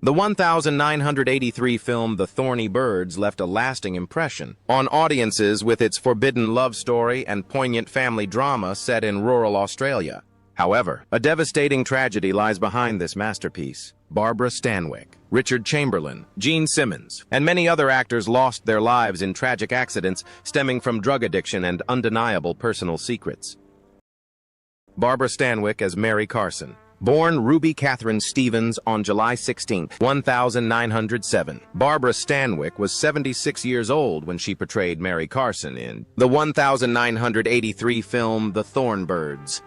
The 1983 film The Thorny Birds left a lasting impression on audiences with its forbidden love story and poignant family drama set in rural Australia. However, a devastating tragedy lies behind this masterpiece. Barbara Stanwyck, Richard Chamberlain, Gene Simmons, and many other actors lost their lives in tragic accidents stemming from drug addiction and undeniable personal secrets. Barbara Stanwyck as Mary Carson. Born Ruby Catherine Stevens on July 16, 1907, Barbara Stanwyck was 76 years old when she portrayed Mary Carson in the 1983 film The Thorn Birds.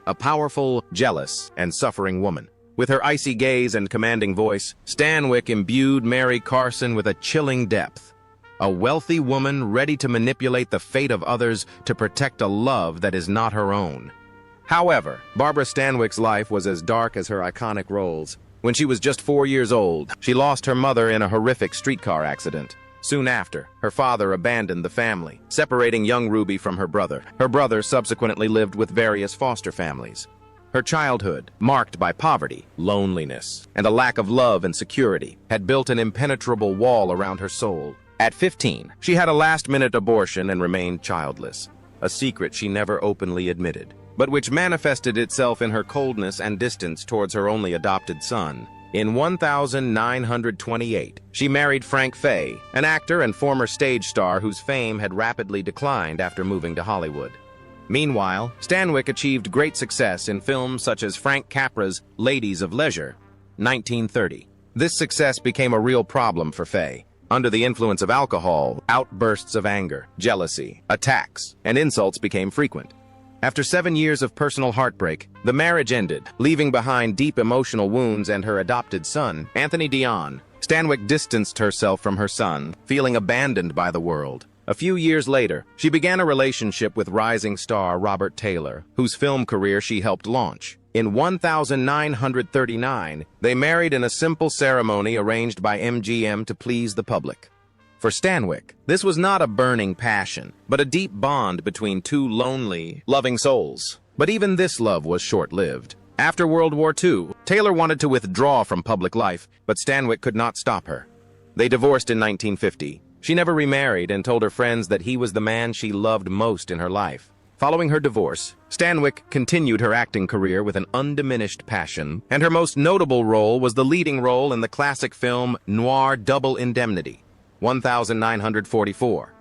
A powerful, jealous, and suffering woman. With her icy gaze and commanding voice, Stanwyck imbued Mary Carson with a chilling depth. A wealthy woman ready to manipulate the fate of others to protect a love that is not her own. However, Barbara Stanwyck's life was as dark as her iconic roles. When she was just 4 years old, she lost her mother in a horrific streetcar accident. Soon after, her father abandoned the family, separating young Ruby from her brother. Her brother subsequently lived with various foster families. Her childhood, marked by poverty, loneliness, and a lack of love and security, had built an impenetrable wall around her soul. At 15, she had a last-minute abortion and remained childless, a secret she never openly admitted, but which manifested itself in her coldness and distance towards her only adopted son. In 1928, she married Frank Fay, an actor and former stage star whose fame had rapidly declined after moving to Hollywood. Meanwhile, Stanwyck achieved great success in films such as Frank Capra's Ladies of Leisure, 1930. This success became a real problem for Fay. Under the influence of alcohol, outbursts of anger, jealousy, attacks, and insults became frequent. After 7 years of personal heartbreak, the marriage ended, leaving behind deep emotional wounds and her adopted son, Anthony Dion. Stanwyck distanced herself from her son, feeling abandoned by the world. A few years later, she began a relationship with rising star Robert Taylor, whose film career she helped launch. In 1939, they married in a simple ceremony arranged by MGM to please the public. For Stanwyck, this was not a burning passion, but a deep bond between two lonely, loving souls. But even this love was short-lived. After World War II, Taylor wanted to withdraw from public life, but Stanwyck could not stop her. They divorced in 1950. She never remarried and told her friends that he was the man she loved most in her life. Following her divorce, Stanwyck continued her acting career with an undiminished passion, and her most notable role was the leading role in the classic film noir Double Indemnity, 1944.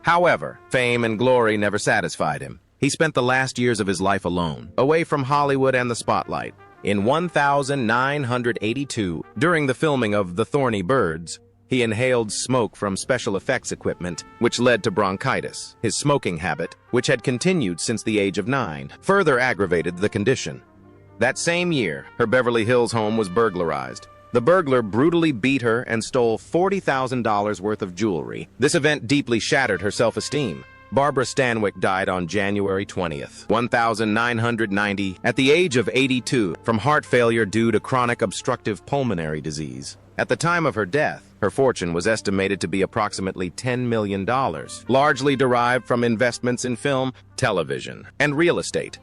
However, fame and glory never satisfied him. He spent the last years of his life alone, away from Hollywood and the spotlight. In 1982, during the filming of The Thorny Birds, he inhaled smoke from special effects equipment, which led to bronchitis. His smoking habit, which had continued since the age of 9, further aggravated the condition. That same year, her Beverly Hills home was burglarized. The burglar brutally beat her and stole $40,000 worth of jewelry. This event deeply shattered her self-esteem. Barbara Stanwyck died on January 20th, 1990, at the age of 82, from heart failure due to chronic obstructive pulmonary disease. At the time of her death, her fortune was estimated to be approximately $10 million, largely derived from investments in film, television, and real estate.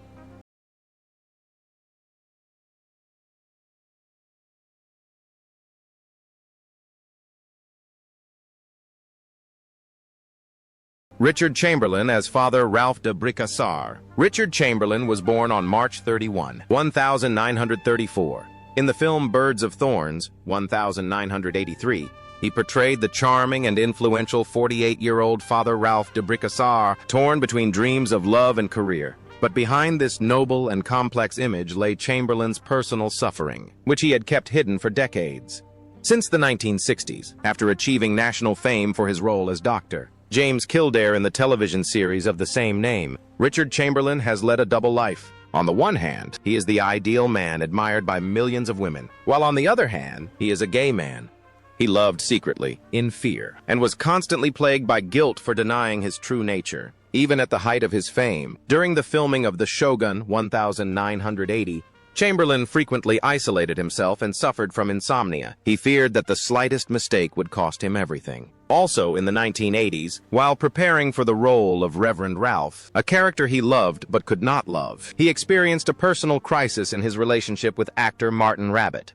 Richard Chamberlain as Father Ralph de Bricassar. Richard Chamberlain was born on March 31, 1934. In the film Birds of Thorns, 1983, he portrayed the charming and influential 48-year-old Father Ralph de Bricassar, torn between dreams of love and career. But behind this noble and complex image lay Chamberlain's personal suffering, which he had kept hidden for decades. Since the 1960s, after achieving national fame for his role as Dr. James Kildare in the television series of the same name, Richard Chamberlain has led a double life. On the one hand, he is the ideal man admired by millions of women, while on the other hand, he is a gay man. He loved secretly, in fear, and was constantly plagued by guilt for denying his true nature. Even at the height of his fame, during the filming of The Shogun, 1980, Chamberlain frequently isolated himself and suffered from insomnia. He feared that the slightest mistake would cost him everything. Also in the 1980s, while preparing for the role of Reverend Ralph, a character he loved but could not love, he experienced a personal crisis in his relationship with actor Martin Rabbit.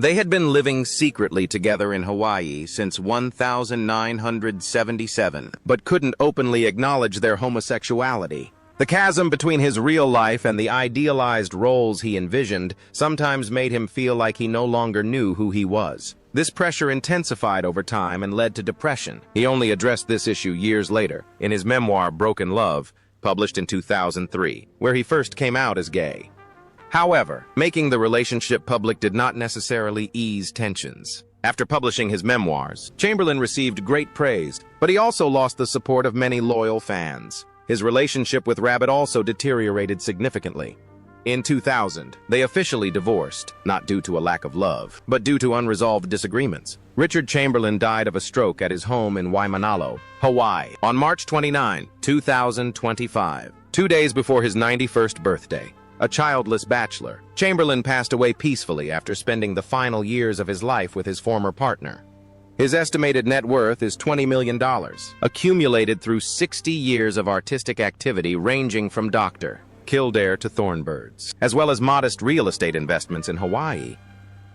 They had been living secretly together in Hawaii since 1977, but couldn't openly acknowledge their homosexuality. The chasm between his real life and the idealized roles he envisioned sometimes made him feel like he no longer knew who he was. This pressure intensified over time and led to depression. He only addressed this issue years later, in his memoir Broken Love, published in 2003, where he first came out as gay. However, making the relationship public did not necessarily ease tensions. After publishing his memoirs, Chamberlain received great praise, but he also lost the support of many loyal fans. His relationship with Rabbit also deteriorated significantly. In 2000, they officially divorced, not due to a lack of love, but due to unresolved disagreements. Richard Chamberlain died of a stroke at his home in Waimanalo, Hawaii, on March 29, 2025, 2 days before his 91st birthday. A childless bachelor, Chamberlain passed away peacefully after spending the final years of his life with his former partner. His estimated net worth is $20 million, accumulated through 60 years of artistic activity ranging from Dr. Kildare to Thorn Birds, as well as modest real estate investments in Hawaii.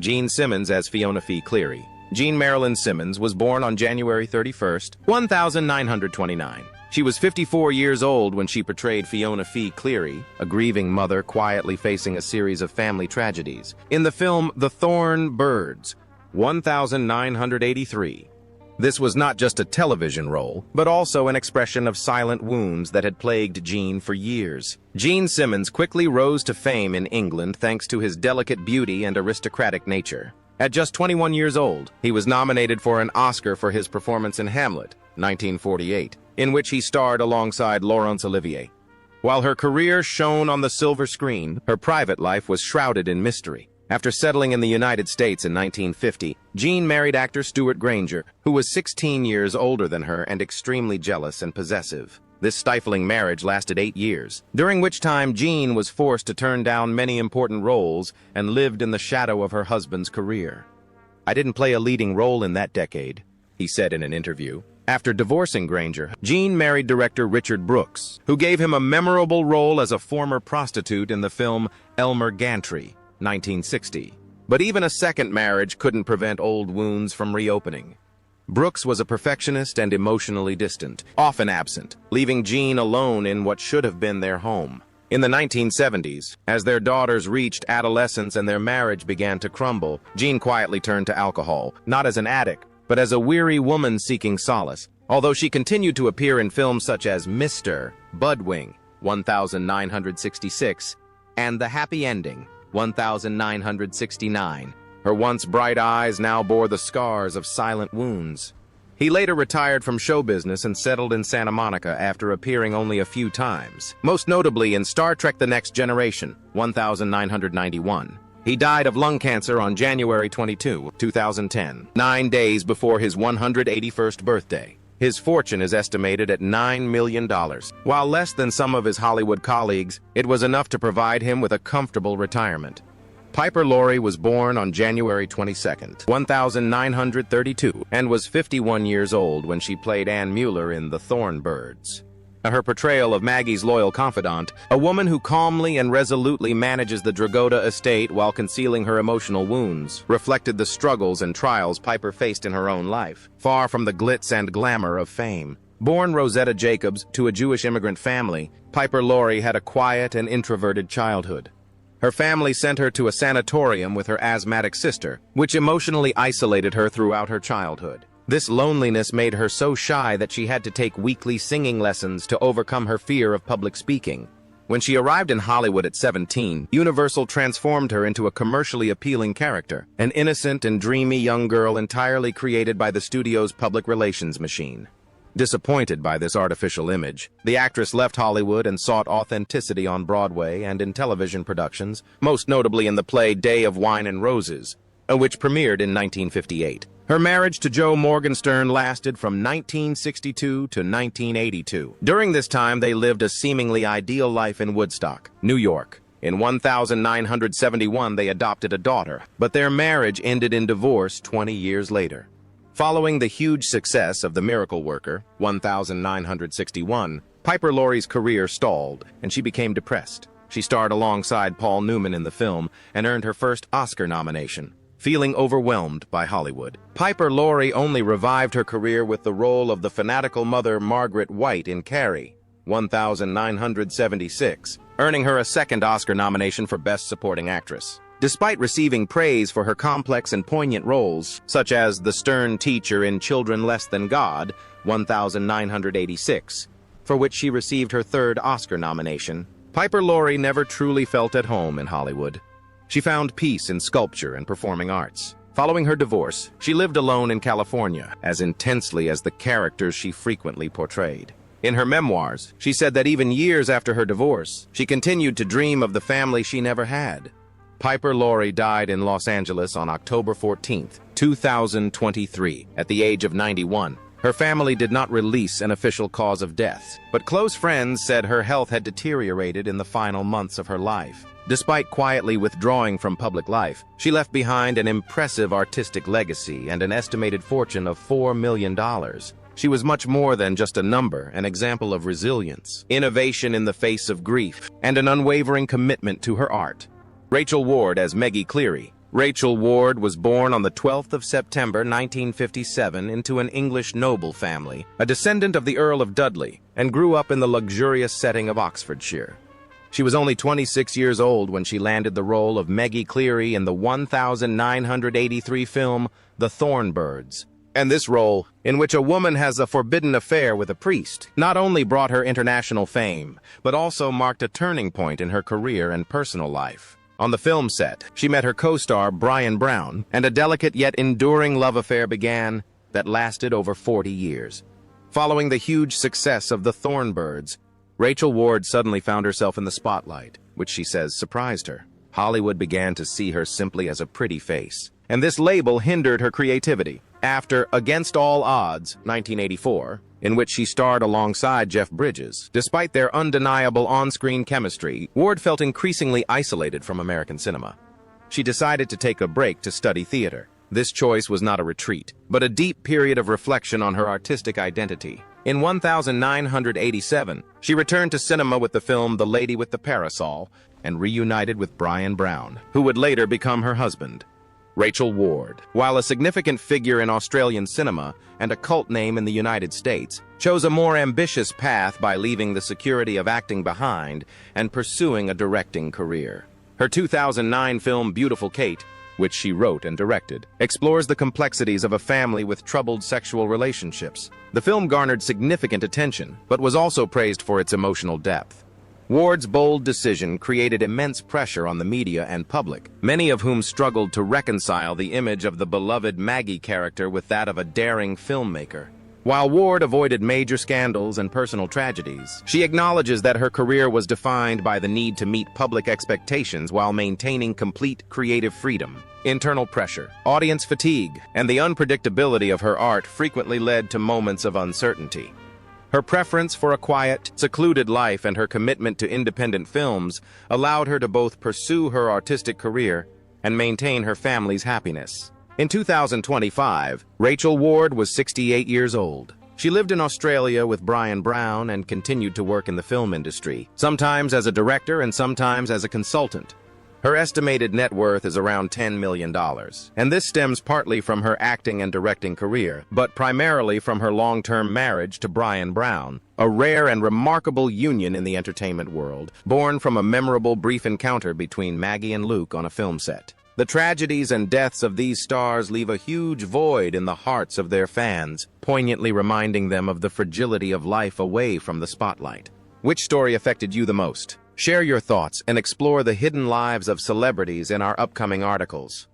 Jean Simmons as Fiona Fee Cleary. Jean Marilyn Simmons was born on January 31, 1929. She was 54 years old when she portrayed Fiona Fee Cleary, a grieving mother quietly facing a series of family tragedies, in the film The Thorn Birds, 1983. This was not just a television role, but also an expression of silent wounds that had plagued Jean for years. Jean Simmons quickly rose to fame in England thanks to his delicate beauty and aristocratic nature. At just 21 years old, he was nominated for an Oscar for his performance in Hamlet, 1948, in which he starred alongside Laurence Olivier. While her career shone on the silver screen, her private life was shrouded in mystery. After settling in the United States in 1950, Jean married actor Stuart Granger, who was 16 years older than her and extremely jealous and possessive. This stifling marriage lasted 8 years, during which time Jean was forced to turn down many important roles and lived in the shadow of her husband's career. "I didn't play a leading role in that decade," he said in an interview. After divorcing Granger, Jean married director Richard Brooks, who gave him a memorable role as a former prostitute in the film Elmer Gantry, 1960. But even a second marriage couldn't prevent old wounds from reopening. Brooks was a perfectionist and emotionally distant, often absent, leaving Jean alone in what should have been their home. In the 1970s, as their daughters reached adolescence and their marriage began to crumble, Jean quietly turned to alcohol, not as an addict, but as a weary woman seeking solace. Although she continued to appear in films such as Mr. Budwing, 1966, and The Happy Ending, 1969. Her once bright eyes now bore the scars of silent wounds. He later retired from show business and settled in Santa Monica after appearing only a few times, most notably in Star Trek The Next Generation, 1991. He died of lung cancer on January 22, 2010, 9 days before his 181st birthday. His fortune is estimated at $9 million. While less than some of his Hollywood colleagues, it was enough to provide him with a comfortable retirement. Piper Laurie was born on January 22, 1932, and was 51 years old when she played Anne Mueller in The Thorn Birds. Her portrayal of Maggie's loyal confidant, a woman who calmly and resolutely manages the Dragotta estate while concealing her emotional wounds, reflected the struggles and trials Piper faced in her own life, far from the glitz and glamour of fame. Born Rosetta Jacobs to a Jewish immigrant family, Piper Laurie had a quiet and introverted childhood. Her family sent her to a sanatorium with her asthmatic sister, which emotionally isolated her throughout her childhood. This loneliness made her so shy that she had to take weekly singing lessons to overcome her fear of public speaking. When she arrived in Hollywood at 17, Universal transformed her into a commercially appealing character, an innocent and dreamy young girl entirely created by the studio's public relations machine. Disappointed by this artificial image, the actress left Hollywood and sought authenticity on Broadway and in television productions, most notably in the play Day of Wine and Roses, which premiered in 1958. Her marriage to Joe Morgenstern lasted from 1962 to 1982. During this time, they lived a seemingly ideal life in Woodstock, New York. In 1971, they adopted a daughter, but their marriage ended in divorce 20 years later. Following the huge success of The Miracle Worker, 1961, Piper Laurie's career stalled, and she became depressed. She starred alongside Paul Newman in the film and earned her first Oscar nomination. feeling overwhelmed by Hollywood. Piper Laurie only revived her career with the role of the fanatical mother Margaret White in Carrie, 1976, earning her a second Oscar nomination for Best Supporting Actress. Despite receiving praise for her complex and poignant roles, such as the stern teacher in Children Less Than God, 1986, for which she received her third Oscar nomination, Piper Laurie never truly felt at home in Hollywood. She found peace in sculpture and performing arts. Following her divorce, she lived alone in California, as intensely as the characters she frequently portrayed. In her memoirs, she said that even years after her divorce, she continued to dream of the family she never had. Piper Laurie died in Los Angeles on October 14, 2023, at the age of 91. Her family did not release an official cause of death, but close friends said her health had deteriorated in the final months of her life. Despite quietly withdrawing from public life, she left behind an impressive artistic legacy and an estimated fortune of $4 million. She was much more than just a number, an example of resilience, innovation in the face of grief, and an unwavering commitment to her art. Rachel Ward as Maggie Cleary. Rachel Ward was born on the 12th of September 1957 into an English noble family, a descendant of the Earl of Dudley, and grew up in the luxurious setting of Oxfordshire. She was only 26 years old when she landed the role of Maggie Cleary in the 1983 film The Thorn Birds. And this role, in which a woman has a forbidden affair with a priest, not only brought her international fame, but also marked a turning point in her career and personal life. On the film set, she met her co-star Brian Brown, and a delicate yet enduring love affair began that lasted over 40 years. Following the huge success of The Thorn Birds, Rachel Ward suddenly found herself in the spotlight, which she says surprised her. Hollywood began to see her simply as a pretty face, and this label hindered her creativity. After Against All Odds, 1984, in which she starred alongside Jeff Bridges, despite their undeniable on-screen chemistry, Ward felt increasingly isolated from American cinema. She decided to take a break to study theater. This choice was not a retreat, but a deep period of reflection on her artistic identity. In 1987, she returned to cinema with the film The Lady with the Parasol and reunited with Brian Brown, who would later become her husband. Rachel Ward, while a significant figure in Australian cinema and a cult name in the United States, chose a more ambitious path by leaving the security of acting behind and pursuing a directing career. Her 2009 film Beautiful Kate, which she wrote and directed, explores the complexities of a family with troubled sexual relationships. The film garnered significant attention, but was also praised for its emotional depth. Ward's bold decision created immense pressure on the media and public, many of whom struggled to reconcile the image of the beloved Maggie character with that of a daring filmmaker. While Ward avoided major scandals and personal tragedies, she acknowledges that her career was defined by the need to meet public expectations while maintaining complete creative freedom. Internal pressure, audience fatigue, and the unpredictability of her art frequently led to moments of uncertainty. Her preference for a quiet, secluded life and her commitment to independent films allowed her to both pursue her artistic career and maintain her family's happiness. In 2025, Rachel Ward was 68 years old. She lived in Australia with Brian Brown and continued to work in the film industry, sometimes as a director and sometimes as a consultant. Her estimated net worth is around $10 million, and this stems partly from her acting and directing career, but primarily from her long-term marriage to Brian Brown, a rare and remarkable union in the entertainment world, born from a memorable brief encounter between Maggie and Luke on a film set. The tragedies and deaths of these stars leave a huge void in the hearts of their fans, poignantly reminding them of the fragility of life away from the spotlight. Which story affected you the most? Share your thoughts and explore the hidden lives of celebrities in our upcoming articles.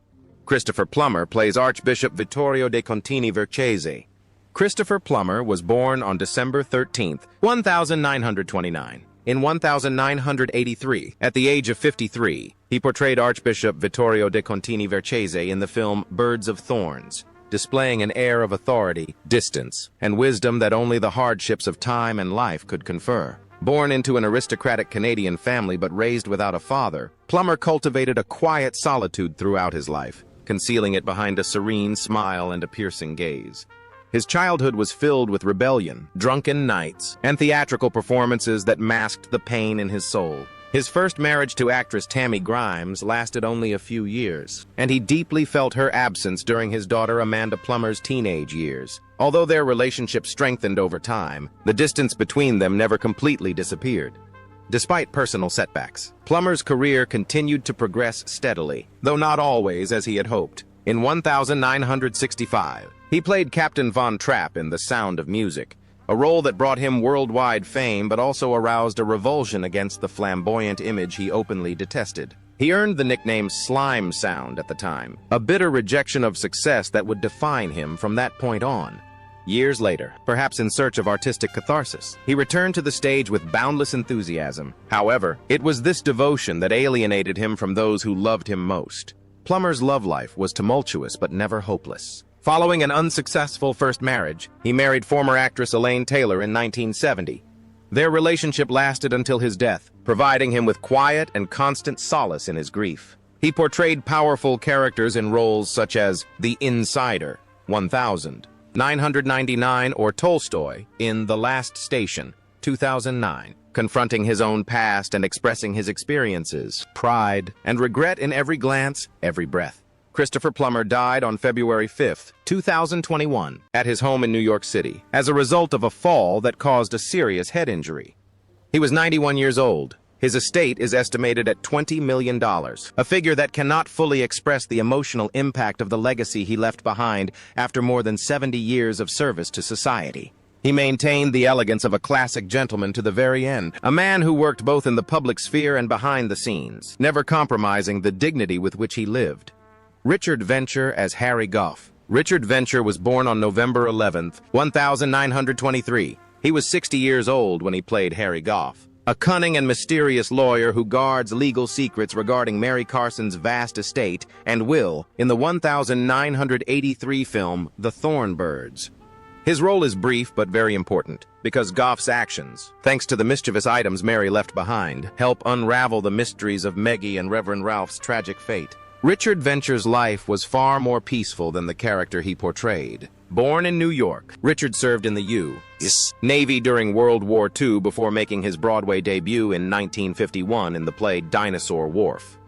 Christopher Plummer plays Archbishop Vittorio de Contini Vercese. Christopher Plummer was born on December 13, 1929. In 1983, at the age of 53, he portrayed Archbishop Vittorio de Contini Vercese in the film Birds of Thorns, displaying an air of authority, distance, and wisdom that only the hardships of time and life could confer. Born into an aristocratic Canadian family but raised without a father, Plummer cultivated a quiet solitude throughout his life, concealing it behind a serene smile and a piercing gaze. His childhood was filled with rebellion, drunken nights, and theatrical performances that masked the pain in his soul. His first marriage to actress Tammy Grimes lasted only a few years, and he deeply felt her absence during his daughter Amanda Plummer's teenage years. Although their relationship strengthened over time, the distance between them never completely disappeared. Despite personal setbacks, Plummer's career continued to progress steadily, though not always as he had hoped. In 1965, he played Captain Von Trapp in The Sound of Music, a role that brought him worldwide fame but also aroused a revulsion against the flamboyant image he openly detested. He earned the nickname Slime Sound at the time, a bitter rejection of success that would define him from that point on. Years later, perhaps in search of artistic catharsis, he returned to the stage with boundless enthusiasm. However, it was this devotion that alienated him from those who loved him most. Plummer's love life was tumultuous but never hopeless. Following an unsuccessful first marriage, he married former actress Elaine Taylor in 1970. Their relationship lasted until his death, providing him with quiet and constant solace in his grief. He portrayed powerful characters in roles such as The Insider, 1000, 999, or Tolstoy in The Last Station, 2009, confronting his own past and expressing his experiences, pride, and regret in every glance, every breath. Christopher Plummer died on February 5, 2021, at his home in New York City, as a result of a fall that caused a serious head injury. He was 91 years old. His estate is estimated at $20 million, a figure that cannot fully express the emotional impact of the legacy he left behind after more than 70 years of service to society. He maintained the elegance of a classic gentleman to the very end, a man who worked both in the public sphere and behind the scenes, never compromising the dignity with which he lived. Richard Venture as Harry Goff. Richard Venture was born on November 11, 1923. He was 60 years old when he played Harry Goff, a cunning and mysterious lawyer who guards legal secrets regarding Mary Carson's vast estate and will in the 1983 film The Thorn Birds. His role is brief but very important, because Goff's actions, thanks to the mischievous items Mary left behind, help unravel the mysteries of Meggie and Reverend Ralph's tragic fate. Richard Venture's life was far more peaceful than the character he portrayed. Born in New York, Richard served in the U.S. Navy during World War II before making his Broadway debut in 1951 in the play Dinosaur Wharf.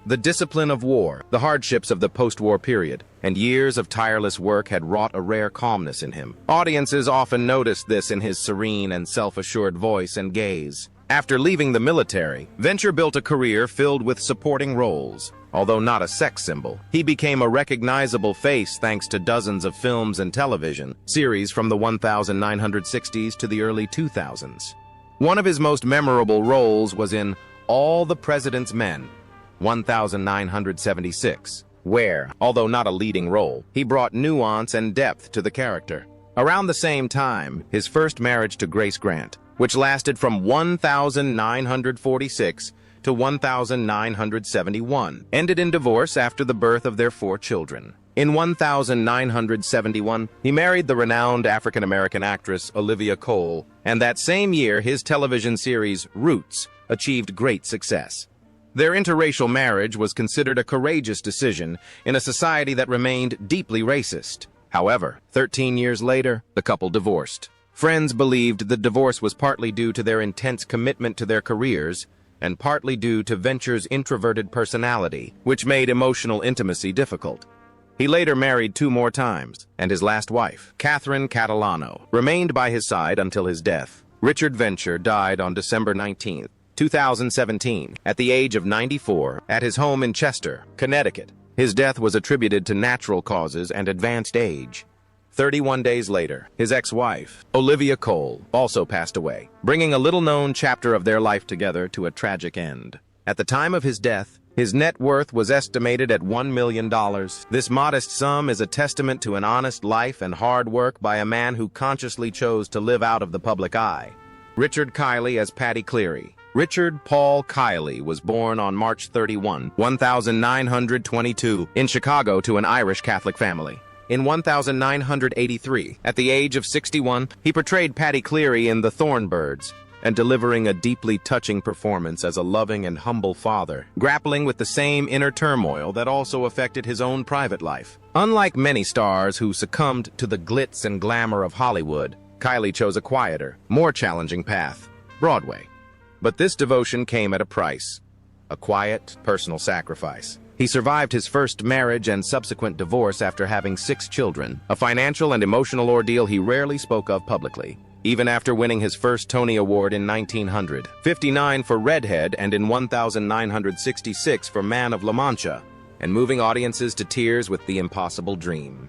The discipline of war, the hardships of the post-war period, and years of tireless work had wrought a rare calmness in him. Audiences often noticed this in his serene and self-assured voice and gaze. After leaving the military, Venture built a career filled with supporting roles. Although not a sex symbol, he became a recognizable face thanks to dozens of films and television series from the 1960s to the early 2000s. One of his most memorable roles was in All the President's Men, 1976, where, although not a leading role, he brought nuance and depth to the character. Around the same time, his first marriage to Grace Grant, which lasted from 1946 to 1971, ended in divorce after the birth of their 4 children. In 1971, he married the renowned African-American actress Olivia Cole, and that same year his television series Roots achieved great success. Their interracial marriage was considered a courageous decision in a society that remained deeply racist. However, 13 years later, the couple divorced. Friends believed the divorce was partly due to their intense commitment to their careers, and partly due to Venture's introverted personality, which made emotional intimacy difficult. He later married 2 more times, and his last wife, Catherine Catalano, remained by his side until his death. Richard Venture died on December 19, 2017, at the age of 94, at his home in Chester, Connecticut. His death was attributed to natural causes and advanced age. 31 days later, his ex-wife, Olivia Cole, also passed away, bringing a little-known chapter of their life together to a tragic end. At the time of his death, his net worth was estimated at $1 million. This modest sum is a testament to an honest life and hard work by a man who consciously chose to live out of the public eye. Richard Kiley as Paddy Cleary. Richard Paul Kiley was born on March 31, 1922, in Chicago to an Irish Catholic family. In 1983, at the age of 61, he portrayed Paddy Cleary in The Thorn Birds, and delivering a deeply touching performance as a loving and humble father, grappling with the same inner turmoil that also affected his own private life. Unlike many stars who succumbed to the glitz and glamour of Hollywood, Kiley chose a quieter, more challenging path: Broadway. But this devotion came at a price. A quiet, personal sacrifice. He survived his first marriage and subsequent divorce after having 6 children, a financial and emotional ordeal he rarely spoke of publicly. Even after winning his first Tony Award in 1959 for Redhead and in 1966 for Man of La Mancha, and moving audiences to tears with The Impossible Dream.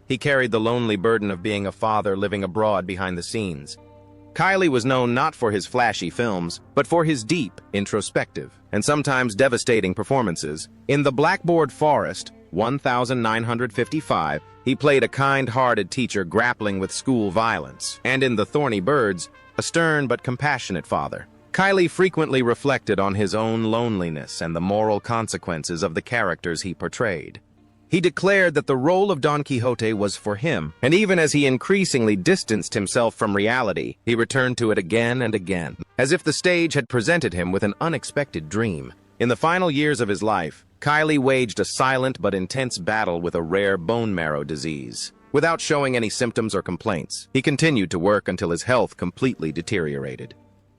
He carried the lonely burden of being a father living abroad behind the scenes. Kiley was known not for his flashy films, but for his deep, introspective, and sometimes devastating performances. In The Blackboard Forest, 1955, he played a kind-hearted teacher grappling with school violence, and in The Thorny Birds, a stern but compassionate father. Kiley frequently reflected on his own loneliness and the moral consequences of the characters he portrayed. He declared that the role of Don Quixote was for him, and even as he increasingly distanced himself from reality, he returned to it again and again, as if the stage had presented him with an unexpected dream. In the final years of his life, Kiley waged a silent but intense battle with a rare bone marrow disease. Without showing any symptoms or complaints, he continued to work until his health completely deteriorated.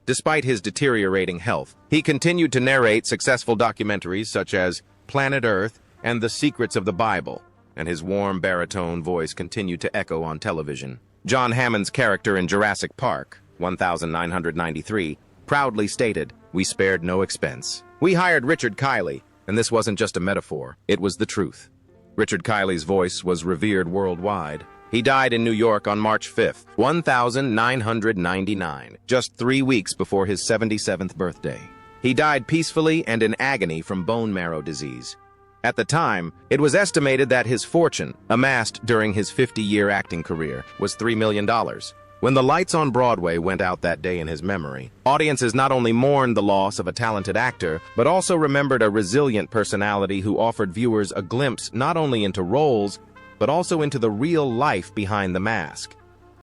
Despite his deteriorating health, he continued to narrate successful documentaries such as Planet Earth and The Secrets of the Bible, and his warm baritone voice continued to echo on television. John Hammond's character in Jurassic Park, 1993, proudly stated, "We spared no expense. We hired Richard Kiley, and this wasn't just a metaphor, it was the truth." Richard Kiley's voice was revered worldwide. He died in New York on March 5, 1999, just 3 weeks before his 77th birthday. He died peacefully and in agony from bone marrow disease. At the time, it was estimated that his fortune, amassed during his 50-year acting career, was $3 million. When the lights on Broadway went out that day in his memory, audiences not only mourned the loss of a talented actor, but also remembered a resilient personality who offered viewers a glimpse not only into roles, but also into the real life behind the mask.